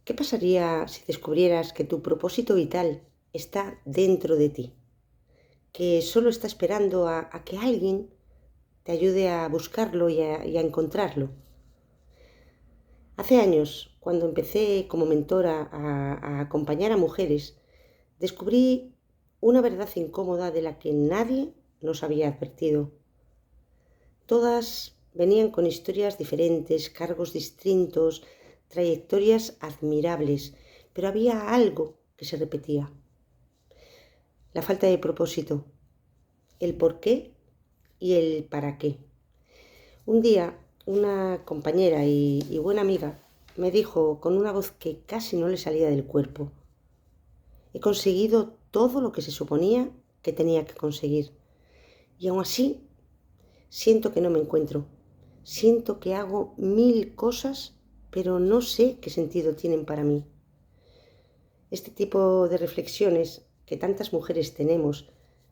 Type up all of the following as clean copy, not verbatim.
¿Qué pasaría si descubrieras que tu propósito vital está dentro de ti? Que solo está esperando a que alguien te ayude a buscarlo y a encontrarlo. Hace años, cuando empecé como mentora a acompañar a mujeres, descubrí una verdad incómoda de la que nadie nos había advertido. Todas venían con historias diferentes, cargos distintos, trayectorias admirables, pero había algo que se repetía: la falta de propósito, el por qué y el para qué. Un día, una compañera y buena amiga me dijo con una voz que casi no le salía del cuerpo: he conseguido todo lo que se suponía que tenía que conseguir, y aún así siento que no me encuentro. Siento que hago 1000 cosas, pero no sé qué sentido tienen para mí. Este tipo de reflexiones que tantas mujeres tenemos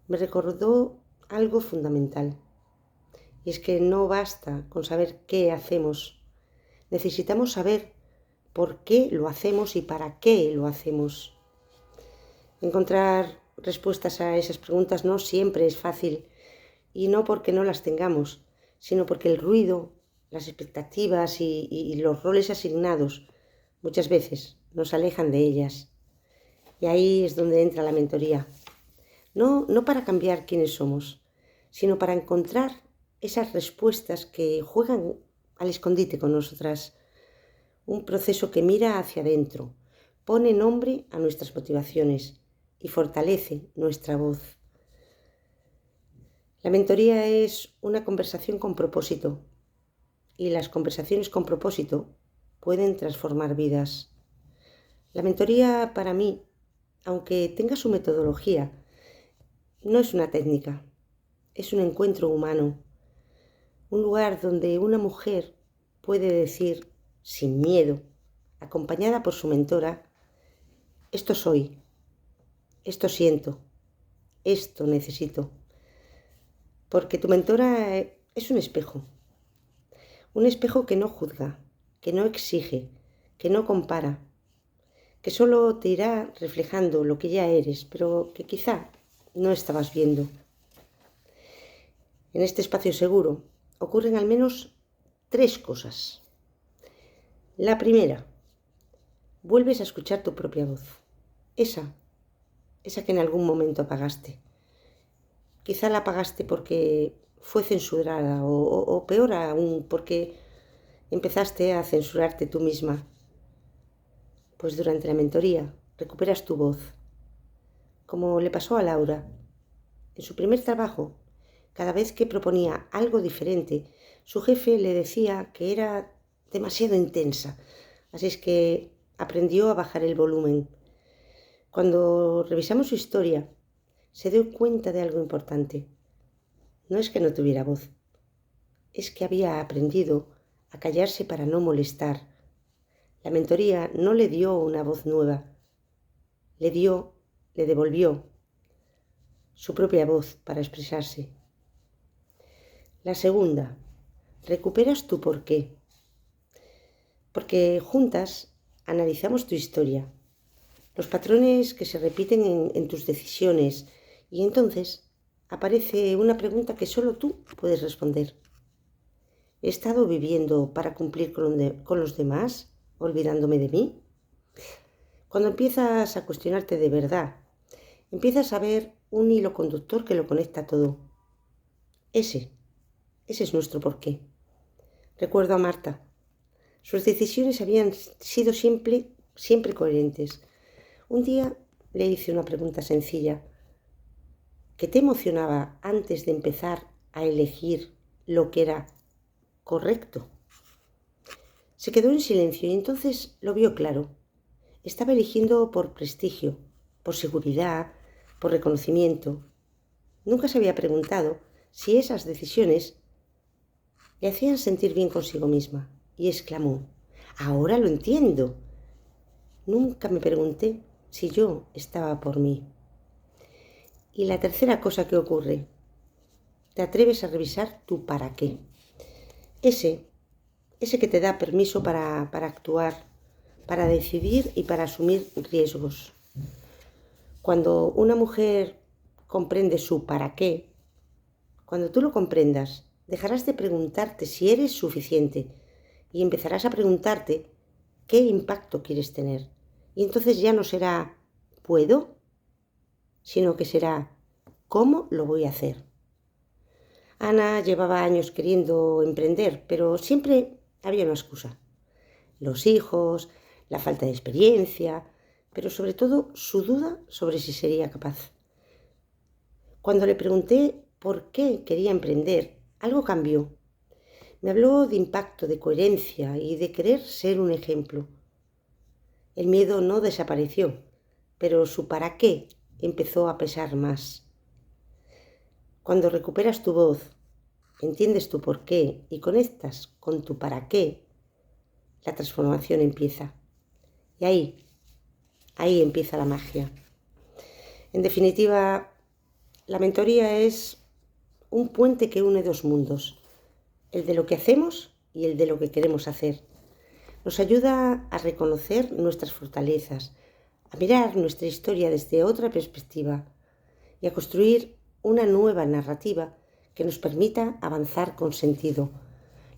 me recordó algo fundamental. Y es que no basta con saber qué hacemos. Necesitamos saber por qué lo hacemos y para qué lo hacemos. Encontrar respuestas a esas preguntas no siempre es fácil, y no porque no las tengamos, sino porque el ruido, las expectativas y los roles asignados muchas veces nos alejan de ellas. Y ahí es donde entra la mentoría. No para cambiar quiénes somos, sino para encontrar esas respuestas que juegan al escondite con nosotras. Un proceso que mira hacia adentro, pone nombre a nuestras motivaciones y fortalece nuestra voz. La mentoría es una conversación con propósito, y las conversaciones con propósito pueden transformar vidas. La mentoría, para mí, aunque tenga su metodología, no es una técnica, es un encuentro humano, un lugar donde una mujer puede decir sin miedo, acompañada por su mentora: esto soy, esto siento, esto necesito. Porque tu mentora es un espejo que no juzga, que no exige, que no compara, que solo te irá reflejando lo que ya eres, pero que quizá no estabas viendo. En este espacio seguro ocurren al menos 3 cosas. La primera: vuelves a escuchar tu propia voz, esa que en algún momento apagaste. Quizá la apagaste porque fue censurada o peor aún, porque empezaste a censurarte tú misma. Pues durante la mentoría recuperas tu voz, como le pasó a Laura. En su primer trabajo, cada vez que proponía algo diferente, su jefe le decía que era demasiado intensa, así es que aprendió a bajar el volumen. Cuando revisamos su historia, se dio cuenta de algo importante. No es que no tuviera voz, es que había aprendido a callarse para no molestar. La mentoría no le dio una voz nueva, le devolvió su propia voz para expresarse. La segunda: recuperas tu porqué, porque juntas analizamos tu historia, los patrones que se repiten en tus decisiones, y entonces aparece una pregunta que solo tú puedes responder. ¿He estado viviendo para cumplir con los demás, olvidándome de mí? Cuando empiezas a cuestionarte de verdad, empiezas a ver un hilo conductor que lo conecta todo. Ese es nuestro porqué. Recuerdo a Marta. Sus decisiones habían sido siempre coherentes. Un día le hice una pregunta sencilla: ¿qué te emocionaba antes de empezar a elegir lo que era correcto? Se quedó en silencio y entonces lo vio claro. Estaba eligiendo por prestigio, por seguridad, por reconocimiento. Nunca se había preguntado si esas decisiones le hacían sentir bien consigo misma, y exclamó: ahora lo entiendo. Nunca me pregunté si yo estaba por mí. Y la tercera cosa que ocurre: te atreves a revisar tu para qué. Ese que te da permiso para actuar, para decidir y para asumir riesgos. Cuando una mujer comprende su para qué, cuando tú lo comprendas, dejarás de preguntarte si eres suficiente y empezarás a preguntarte qué impacto quieres tener. Y entonces ya no será ¿puedo?, sino que será ¿cómo lo voy a hacer? Ana llevaba años queriendo emprender, pero siempre había una excusa. Los hijos, la falta de experiencia, pero sobre todo su duda sobre si sería capaz. Cuando le pregunté por qué quería emprender, algo cambió. Me habló de impacto, de coherencia y de querer ser un ejemplo. El miedo no desapareció, pero su para qué empezó a pesar más. Cuando recuperas tu voz, entiendes tu por qué y conectas con tu para qué, la transformación empieza. Y ahí empieza la magia. En definitiva, la mentoría es un puente que une dos mundos, el de lo que hacemos y el de lo que queremos hacer. Nos ayuda a reconocer nuestras fortalezas, a mirar nuestra historia desde otra perspectiva y a construir una nueva narrativa que nos permita avanzar con sentido.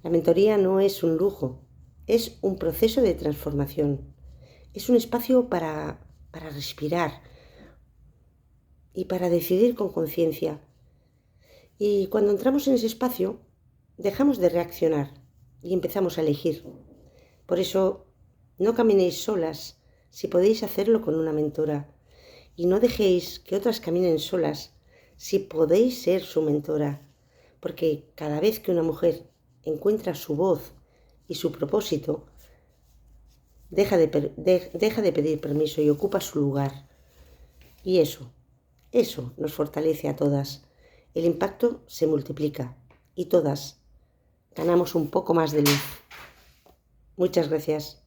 La mentoría no es un lujo, es un proceso de transformación. Es un espacio para respirar y para decidir con conciencia. Y cuando entramos en ese espacio, dejamos de reaccionar y empezamos a elegir. Por eso, no caminéis solas si podéis hacerlo con una mentora. Y no dejéis que otras caminen solas si podéis ser su mentora. Porque cada vez que una mujer encuentra su voz y su propósito, deja de pedir permiso y ocupa su lugar. Y eso nos fortalece a todas. El impacto se multiplica y todas ganamos un poco más de luz. Muchas gracias.